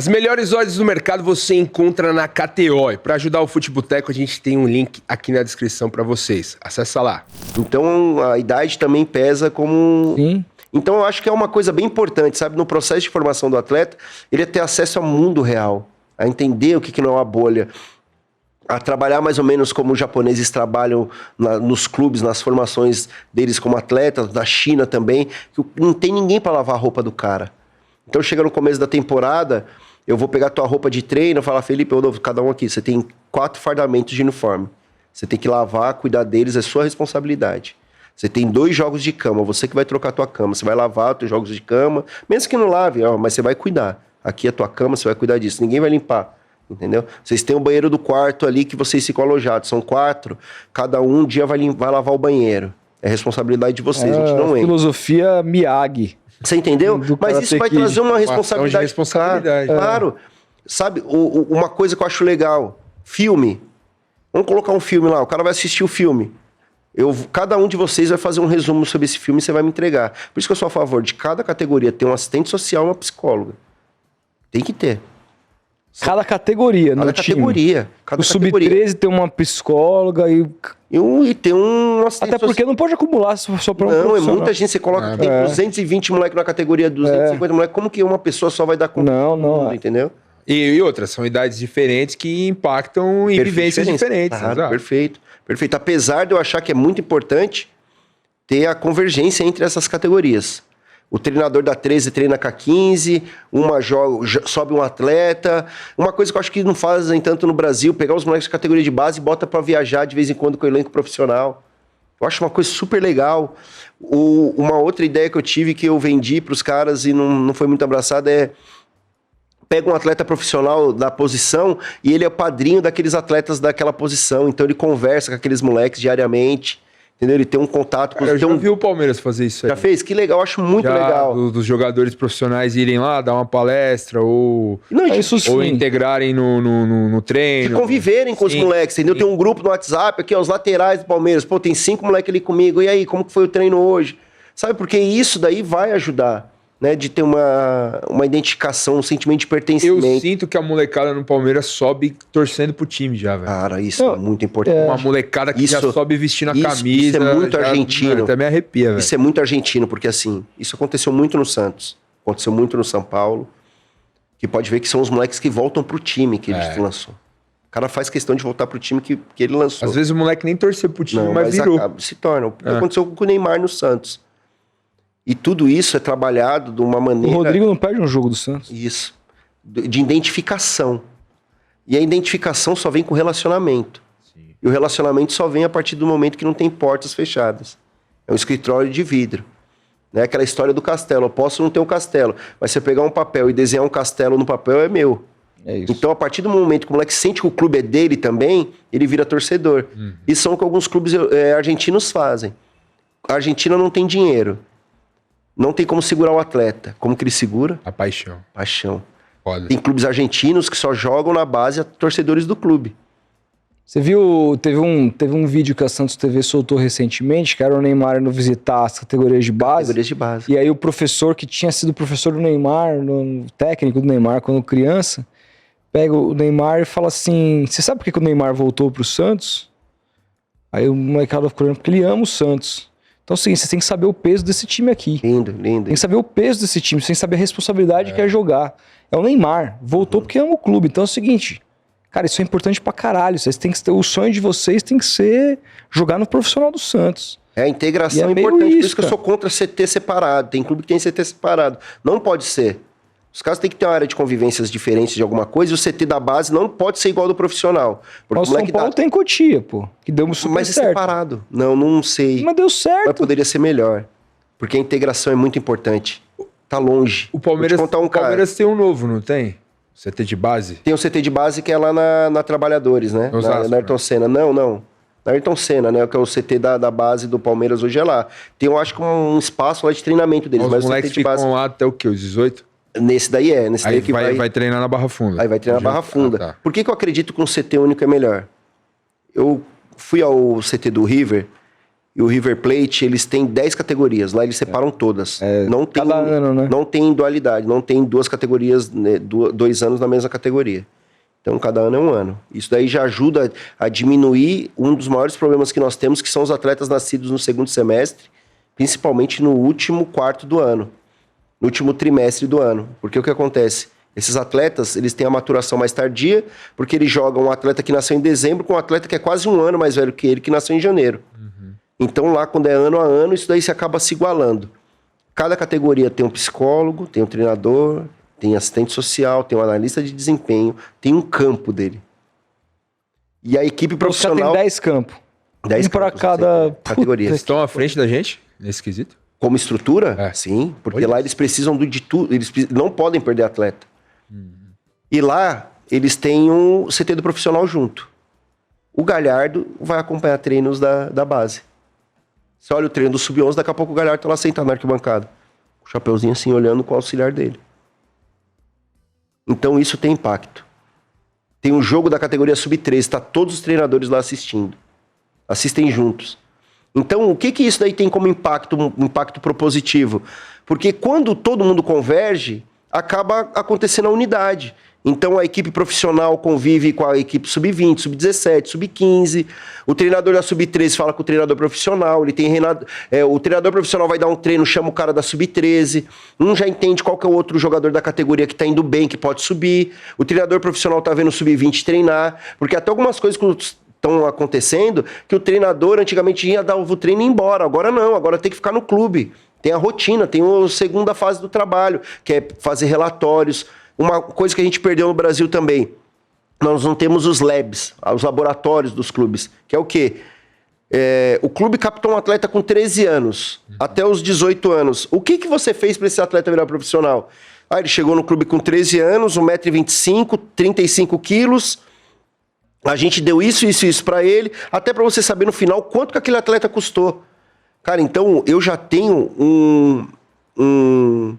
As melhores odds do mercado você encontra na KTO. E para ajudar o Futeboteco, a gente tem um link aqui na descrição para vocês. Acessa lá. Então, a idade também pesa como... Sim. Então, eu acho que é uma coisa bem importante, sabe? No processo de formação do atleta, ele é ter acesso ao mundo real, a entender o que não é uma bolha, a trabalhar mais ou menos como os japoneses trabalham nos clubes, nas formações deles como atletas, da China também, que não tem ninguém para lavar a roupa do cara. Então, chega no começo da temporada, eu vou pegar tua roupa de treino e falar, Felipe, cada um aqui, você tem 4 fardamentos de uniforme. Você tem que lavar, cuidar deles, é sua responsabilidade. Você tem 2 jogos de cama, você que vai trocar a tua cama. Você vai lavar os teus jogos de cama, mesmo que não lave, mas você vai cuidar. Aqui é a tua cama, você vai cuidar disso. Ninguém vai limpar, entendeu? Vocês têm o banheiro do quarto ali que vocês ficam alojados. São 4, cada um dia vai lavar o banheiro. É responsabilidade de vocês, a gente não entra. Filosofia Miyagi. Você entendeu? Mas isso vai trazer uma responsabilidade. Claro. Sabe, uma coisa que eu acho legal. Filme. Vamos colocar um filme lá, o cara vai assistir o filme. Cada um de vocês vai fazer um resumo sobre esse filme e você vai me entregar. Por isso que eu sou a favor de cada categoria ter um assistente social e uma psicóloga. Tem que ter. Cada categoria, Cada categoria. O Sub-13 tem uma psicóloga e tem um assistente até porque não pode acumular só para um Não, profissional. é muita gente. Você coloca tem 220 moleques na categoria, 250 moleques. Como que uma pessoa só vai dar conta? Não. Entendeu? E outras, são idades diferentes que impactam em vivências diferentes. Claro, perfeito. Apesar de eu achar que é muito importante ter a convergência entre essas categorias. O treinador da 13 treina com a 15, sobe um atleta. Uma coisa que eu acho que não fazem tanto no Brasil, pegar os moleques de categoria de base e bota pra viajar de vez em quando com o elenco profissional. Eu acho uma coisa super legal. Uma outra ideia que eu tive que eu vendi pros caras e não foi muito abraçada é... Pega um atleta profissional da posição e ele é o padrinho daqueles atletas daquela posição. Então ele conversa com aqueles moleques diariamente. Entendeu? Ele tem um contato com Eu já vi o Palmeiras fazer isso aí. Já fez? Que legal, eu acho muito legal. Dos jogadores profissionais irem lá, dar uma palestra ou integrarem no treino. De conviverem com os moleques, entendeu? Tem um grupo no WhatsApp aqui, os laterais do Palmeiras. Pô, tem 5 moleques ali comigo. E aí, como que foi o treino hoje? Sabe, porque isso daí vai ajudar, né? De ter uma identificação, um sentimento de pertencimento. Eu sinto que a molecada no Palmeiras sobe torcendo pro time já, velho. Cara, isso é muito importante. Uma molecada que já sobe vestindo a camisa. Isso é muito argentino. Até me arrepia, velho. Isso é muito argentino, porque assim, isso aconteceu muito no Santos. Aconteceu muito no São Paulo. Que pode ver que são os moleques que voltam pro time que ele lançou. O cara faz questão de voltar pro time que ele lançou. Às vezes o moleque nem torceu pro time, mas virou. Se torna. Aconteceu com o Neymar no Santos. E tudo isso é trabalhado de uma maneira... O Rodrigo não perde um jogo do Santos. Isso. De identificação. E a identificação só vem com relacionamento. Sim. E o relacionamento só vem a partir do momento que não tem portas fechadas. É um escritório de vidro. Né? Aquela história do castelo. Eu posso não ter um castelo, mas se eu pegar um papel e desenhar um castelo no papel, é meu. É isso. Então, a partir do momento que o moleque sente que o clube é dele também, ele vira torcedor. Isso são o que alguns clubes argentinos fazem. A Argentina não tem dinheiro. Não tem como segurar o atleta. Como que ele segura? A paixão. Paixão. Foda. Tem clubes argentinos que só jogam na base a torcedores do clube. Você viu, teve um vídeo que a Santos TV soltou recentemente, que era o Neymar indo visitar as categorias de base. Categorias de base. E aí o professor, que tinha sido professor do Neymar, técnico do Neymar quando criança, pega o Neymar e fala assim, você sabe por que o Neymar voltou pro Santos? Aí o molecada ficou olhando, porque ele ama o Santos. Então, assim, você tem que saber o peso desse time aqui. Lindo. Tem que saber o peso desse time, você tem que saber a responsabilidade que é jogar. É o Neymar, voltou porque ama o clube. Então é o seguinte, cara, isso é importante pra caralho. Vocês têm que ter, o sonho de vocês tem que ser jogar no profissional do Santos. A integração é importante, por isso que eu sou contra CT separado. Tem clube que tem CT separado. Não pode ser. Os caras têm que ter uma área de convivências diferentes de alguma coisa e o CT da base não pode ser igual ao do profissional. Mas o São Paulo tem Cotia, pô, que deu super Mas certo. É separado. Não sei. Mas deu certo. Mas poderia ser melhor. Porque a integração é muito importante. Tá longe. O Palmeiras, Palmeiras tem um novo, não tem? CT de base? Tem o CT de base que é lá na Trabalhadores, né? Na Ayrton Senna. Não. Na Ayrton Senna, né? Que é o CT da base do Palmeiras hoje é lá. Tem, eu acho que um espaço lá de treinamento deles. Mas os moleques ficam lá até o quê? Os 18? Nesse daí Nesse aí daí que vai treinar na Barra Funda. Aí vai treinar na Barra Funda. Tá. Por que eu acredito que um CT único é melhor? Eu fui ao CT do River e o River Plate, eles têm 10 categorias. Lá eles separam todas. Não tem, cada ano, né? Não tem dualidade, não tem 2 categorias, né, 2 anos na mesma categoria. Então, cada ano é 1 ano. Isso daí já ajuda a diminuir um dos maiores problemas que nós temos, que são os atletas nascidos no segundo semestre, principalmente no último quarto do ano, no último trimestre do ano. Porque o que acontece? Esses atletas, eles têm a maturação mais tardia, porque eles jogam um atleta que nasceu em dezembro com um atleta que é quase 1 ano mais velho que ele, que nasceu em janeiro. Então, lá, quando é ano a ano, isso daí se acaba se igualando. Cada categoria tem um psicólogo, tem um treinador, tem assistente social, tem um analista de desempenho, tem um campo dele. E a equipe profissional... tem 10 campos. 10 para campos, cada categoria. Vocês estão à frente da gente nesse quesito? Como estrutura? É. Sim, porque Olha lá isso. eles precisam de tudo, eles não podem perder atleta. E lá eles têm um CT do profissional junto. O Galhardo vai acompanhar treinos da base. Você olha o treino do Sub-11, daqui a pouco o Galhardo tá lá sentado na arquibancada. Com o chapeuzinho assim, olhando com o auxiliar dele. Então isso tem impacto. Tem um jogo da categoria Sub-13, tá todos os treinadores lá assistindo. Assistem juntos. Então, o que isso daí tem como impacto, um impacto propositivo? Porque quando todo mundo converge, acaba acontecendo a unidade. Então, a equipe profissional convive com a equipe sub-20, sub-17, sub-15. O treinador da sub-13 fala com o treinador profissional. O treinador profissional vai dar um treino, chama o cara da sub-13. Um já entende qual que é o outro jogador da categoria que está indo bem, que pode subir. O treinador profissional está vendo o sub-20 treinar. Porque até algumas coisas que estão acontecendo, que o treinador antigamente ia dar o treino e ir embora. Agora não, agora tem que ficar no clube. Tem a rotina, tem a segunda fase do trabalho, que é fazer relatórios. Uma coisa que a gente perdeu no Brasil também, nós não temos os labs, os laboratórios dos clubes, que é o quê? O clube captou um atleta com 13 anos, até os 18 anos. O que você fez para esse atleta virar profissional? Ele chegou no clube com 13 anos, 1,25 m, 35 quilos. A gente deu isso para ele, até para você saber no final quanto que aquele atleta custou. Cara, então eu já tenho em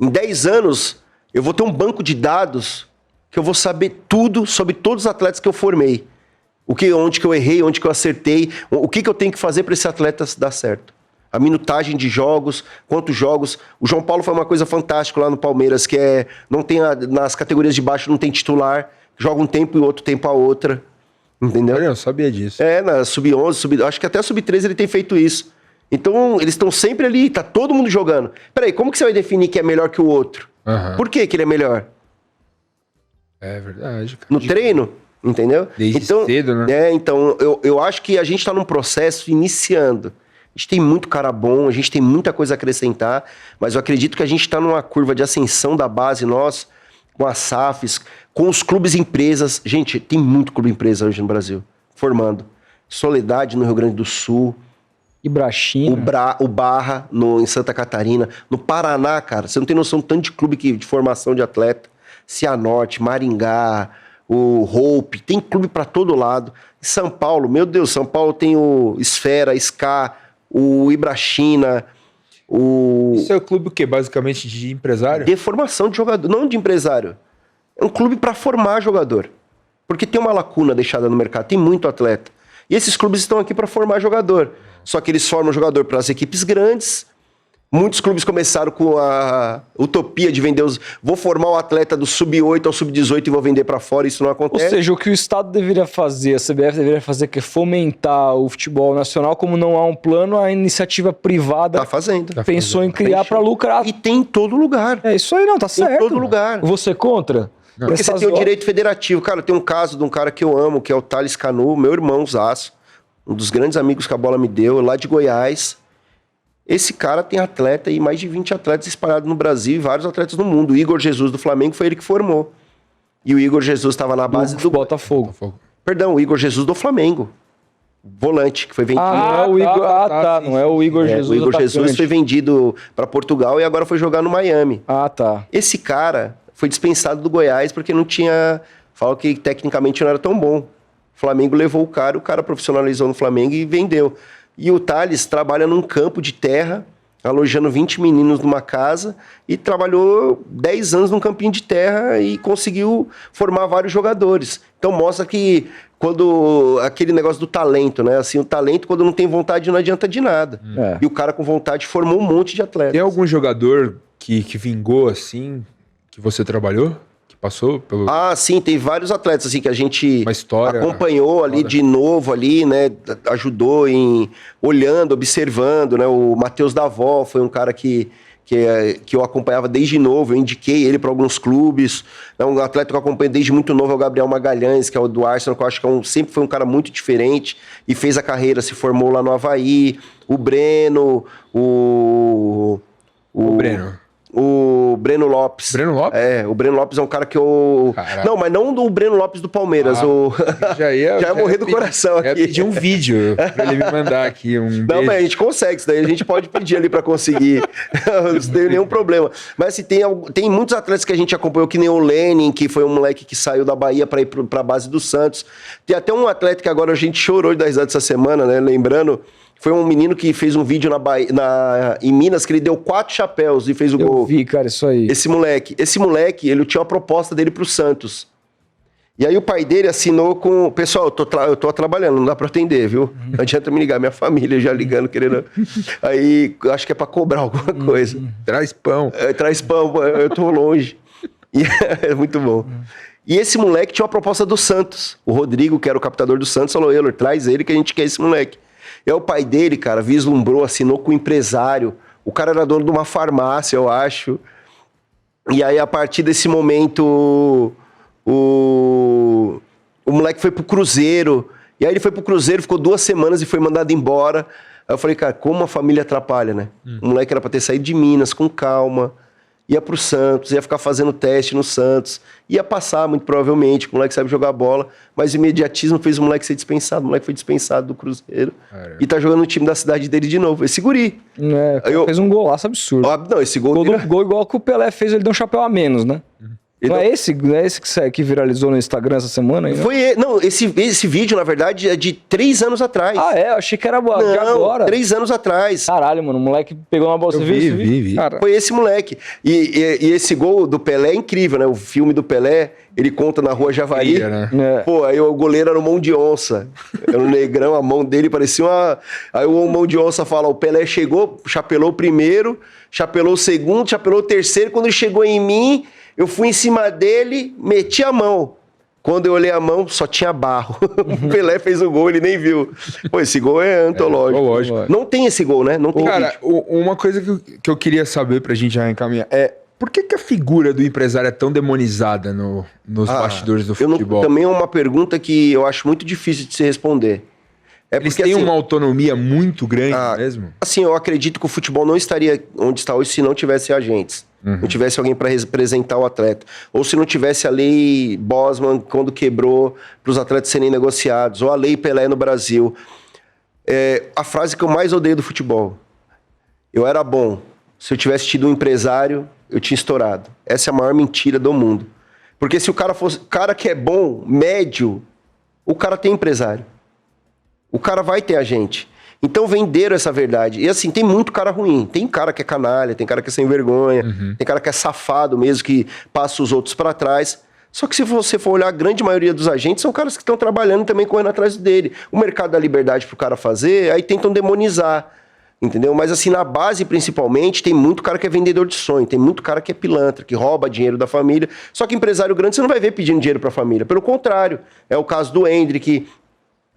10 anos, eu vou ter um banco de dados que eu vou saber tudo sobre todos os atletas que eu formei. Onde que eu errei, onde que eu acertei, o que eu tenho que fazer para esse atleta dar certo. A minutagem de jogos, quantos jogos. O João Paulo foi uma coisa fantástica lá no Palmeiras, que não tem nas categorias de baixo não tem titular, joga um tempo e outro tempo a outra. Entendeu? Eu não sabia disso. Na sub-11, acho que até a sub-13 ele tem feito isso. Então, eles estão sempre ali, tá todo mundo jogando. Peraí, como que você vai definir que é melhor que o outro? Por que ele é melhor? É verdade, cara. No treino, entendeu? Desde cedo, né? Então, eu acho que a gente tá num processo iniciando. A gente tem muito cara bom, a gente tem muita coisa a acrescentar, mas eu acredito que a gente tá numa curva de ascensão da base, nós, com as SAFs, com os clubes empresas. Gente, tem muito clube empresa hoje no Brasil, formando. Soledade no Rio Grande do Sul. Ibrachina. O Barra em Santa Catarina. No Paraná, cara, você não tem noção do tanto de clube de formação de atleta. Cianorte, Maringá, o Hope, tem clube pra todo lado. Em São Paulo, meu Deus, São Paulo tem o Esfera, SCA, o Ibrachina, Isso é o clube o quê? Basicamente de empresário? De formação de jogador, não de empresário. É um clube pra formar jogador. Porque tem uma lacuna deixada no mercado, tem muito atleta. E esses clubes estão aqui pra formar jogador. Só que eles formam jogador para as equipes grandes. Muitos clubes começaram com a utopia de vender vou formar o atleta do sub-8 ao sub-18 e vou vender para fora. Isso não acontece. Ou seja, o que o Estado deveria fazer, a CBF deveria fazer, que é fomentar o futebol nacional, como não há um plano, a iniciativa privada Tá fazendo. pensou em criar para lucrar. E tem em todo lugar. É isso aí, não, tá certo. Em todo lugar. Você contra? Porque você tem o direito federativo. Cara, tem um caso de um cara que eu amo, que é o Thales Canu, meu irmão Zaço, um dos grandes amigos que a bola me deu, lá de Goiás. Esse cara tem atleta e mais de 20 atletas espalhados no Brasil e vários atletas no mundo. O Igor Jesus do Flamengo foi ele que formou. E o Igor Jesus estava na base do Botafogo. Perdão, o Igor Jesus do Flamengo. Volante, que foi vendido. Não é o Igor Jesus. O Igor Jesus foi vendido para Portugal e agora foi jogar no Miami. Tá. Esse cara foi dispensado do Goiás porque não tinha... Fala que tecnicamente não era tão bom. O Flamengo levou o cara profissionalizou no Flamengo e vendeu. E o Thales trabalha num campo de terra alojando 20 meninos numa casa e trabalhou 10 anos num campinho de terra e conseguiu formar vários jogadores. Então mostra que quando aquele negócio do talento, né? Assim, o talento, quando não tem vontade, não adianta de nada. E o cara com vontade formou um monte de atletas. Tem algum jogador que vingou assim, que você trabalhou? Que passou pelo... Ah, sim, tem vários atletas assim que a gente Uma história acompanhou ali de novo ali, né? Ajudou em olhando, observando, né? O Matheus Davó foi um cara que eu acompanhava desde novo, eu indiquei ele para alguns clubes. É um atleta que eu acompanho desde muito novo, é o Gabriel Magalhães, que é o do Arsenal, que eu acho que sempre foi um cara muito diferente e fez a carreira, se formou lá no Avaí. O Breno, o Breno. O Breno Lopes. Breno Lopes? É, o Breno Lopes é um cara que eu... Caraca. Não, mas não do Breno Lopes do Palmeiras. Já ia morrer do coração aqui. Eu ia pedir um vídeo pra ele me mandar aqui, um Não, beijo. mas a gente consegue isso daí, a gente pode pedir ali pra conseguir. Não tem nenhum problema. Mas assim, tem muitos atletas que a gente acompanhou, que nem o Lenin, que foi um moleque que saiu da Bahia pra ir pra base do Santos. Tem até um atleta que agora a gente chorou de dar risada essa semana, né? Lembrando, foi um menino que fez um vídeo em Minas, que ele deu 4 chapéus e fez o gol. Eu vi, cara, isso aí. Esse moleque, ele tinha uma proposta dele pro Santos. E aí o pai dele assinou com... Pessoal, eu tô trabalhando, não dá pra atender, viu? Não adianta me ligar, minha família já ligando, querendo... Aí, acho que é pra cobrar alguma coisa. Traz pão. Traz pão, eu tô longe. E é muito bom. E esse moleque tinha uma proposta do Santos. O Rodrigo, que era o captador do Santos, falou, Euler, traz ele que a gente quer esse moleque. E aí o pai dele, cara, vislumbrou, assinou com o empresário. O cara era dono de uma farmácia, eu acho. E aí, a partir desse momento, o moleque foi pro Cruzeiro. E aí ele foi pro Cruzeiro, ficou 2 semanas e foi mandado embora. Aí eu falei, cara, como a família atrapalha, né? O moleque era pra ter saído de Minas com calma. Ia pro Santos, ia ficar fazendo teste no Santos. Ia passar, muito provavelmente, o moleque sabe jogar bola. Mas o imediatismo fez o moleque ser dispensado. O moleque foi dispensado do Cruzeiro. Caramba. E tá jogando no time da cidade dele de novo. Esse guri. Fez um golaço absurdo. Não, esse gol... Gol igual que o Pelé fez, ele deu um chapéu a menos, né? Não é esse que viralizou no Instagram essa semana? Aí, não, esse vídeo, na verdade, é de 3 anos atrás. Ah, é? Eu achei que era de agora. 3 anos atrás. Caralho, mano, o moleque pegou uma bolsa. Vi. Foi esse moleque. E esse gol do Pelé é incrível, né? O filme do Pelé, ele conta na rua Javari. Né? Pô, aí o goleiro era o mão de onça. Era um negrão, a mão dele parecia uma... Aí o mão de onça fala, o Pelé chegou, chapelou o primeiro, chapelou o segundo, chapelou o terceiro. Quando ele chegou em mim... Eu fui em cima dele, meti a mão. Quando eu olhei a mão, só tinha barro. O Pelé fez o gol, ele nem viu. Pô, esse gol é antológico. Não tem esse gol, né? Não tem. Cara, uma coisa que eu queria saber pra gente já encaminhar é... Por que a figura do empresário é tão demonizada nos bastidores do futebol? Também é uma pergunta que eu acho muito difícil de se responder. Eles têm uma autonomia muito grande mesmo? Assim, eu acredito que o futebol não estaria onde está hoje se não tivesse agentes. Não tivesse alguém para representar o atleta. Ou se não tivesse a lei Bosman, quando quebrou, para os atletas serem negociados. Ou a lei Pelé no Brasil. A frase que eu mais odeio do futebol. Eu era bom. Se eu tivesse tido um empresário, eu tinha estourado. Essa é a maior mentira do mundo. Porque se o cara fosse... O cara que é bom, médio, o cara tem empresário. O cara vai ter agente. Então venderam essa verdade. E assim, tem muito cara ruim. Tem cara que é canalha, tem cara que é sem vergonha, tem cara que é safado mesmo, que passa os outros para trás. Só que se você for olhar, a grande maioria dos agentes são caras que estão trabalhando também, correndo atrás dele. O mercado dá liberdade pro cara fazer, aí tentam demonizar. Entendeu? Mas assim, na base principalmente, tem muito cara que é vendedor de sonho, tem muito cara que é pilantra, que rouba dinheiro da família. Só que empresário grande você não vai ver pedindo dinheiro pra família. Pelo contrário, é o caso do Hendrick,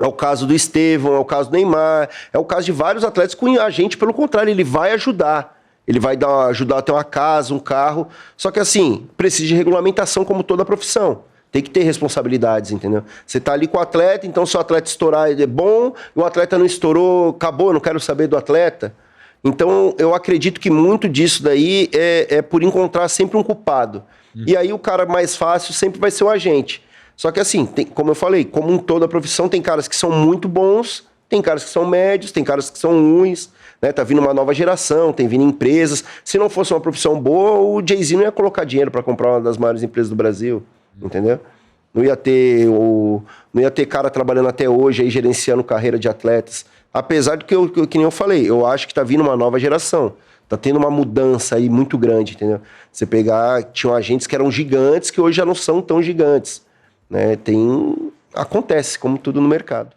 é o caso do Estevão, é o caso do Neymar, é o caso de vários atletas com agente, pelo contrário, ele vai ajudar. Ele vai ajudar a ter uma casa, um carro. Só que assim, precisa de regulamentação como toda profissão. Tem que ter responsabilidades, entendeu? Você tá ali com o atleta, então se o atleta estourar, ele é bom, e o atleta não estourou, acabou, não quero saber do atleta. Então, eu acredito que muito disso daí é por encontrar sempre um culpado. E aí o cara mais fácil sempre vai ser o agente. Só que assim, como eu falei, como em toda profissão, tem caras que são muito bons, tem caras que são médios, tem caras que são ruins, né? Tá vindo uma nova geração, tem vindo empresas. Se não fosse uma profissão boa, o Jay-Z não ia colocar dinheiro para comprar uma das maiores empresas do Brasil, entendeu? Não ia ter cara trabalhando até hoje aí gerenciando carreira de atletas. Apesar de que nem eu falei, eu acho que tá vindo uma nova geração. Tá tendo uma mudança aí muito grande, entendeu? Você pegar, tinham agentes que eram gigantes, que hoje já não são tão gigantes, né? Acontece, como tudo no mercado.